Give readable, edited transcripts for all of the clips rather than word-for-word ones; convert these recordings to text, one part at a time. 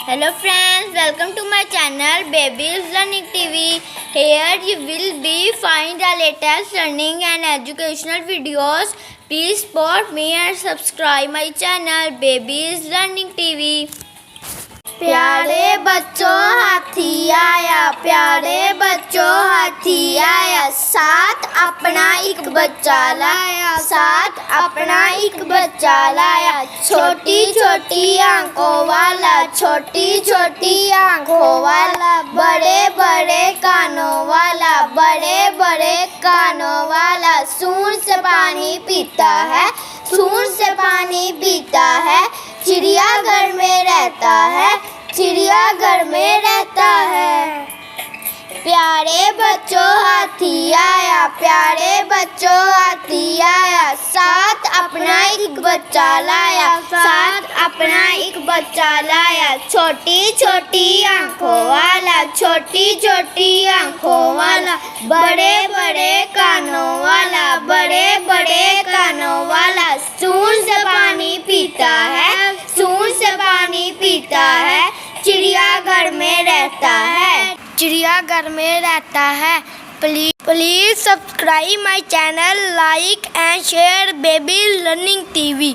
Hello friends, welcome to my channel Baby's Learning TV. Here you will be find the latest learning and educational videos. Please support me and subscribe my channel Baby's Learning TV. प्यारे बच्चों हाथी आया, प्यारे बच्चों हाथी आया, साथ अपना एक बच्चा लाया, साथ अपना एक बच्चा लाया। छोटी छोटी आंखों वाला, छोटी छोटी आंखों वाला, बड़े बड़े कानों वाला, बड़े बड़े कानों वाला। सूंड से पानी पीता है, सूंड से पानी पीता है, चिड़ियाघर में रहता है, चिड़ियाघर में रहता है। प्यारे बच्चों हाथी आया, प्यारे बच्चों हाथी आया, साथ अपना एक बच्चा लाया, साथ अपना एक बच्चा लाया। छोटी छोटी आंखों वाला, छोटी छोटी आंखों वाला, बड़े बड़े कानों वाला, बड़े बड़े कानों वाला। सूंड से पानी पीता है, सूंड से पानी पीता है, चिड़ियाघर में रहता है, चिड़ियाघर में रहता है। Please subscribe my channel, like and share baby learning TV.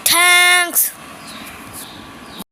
Thanks.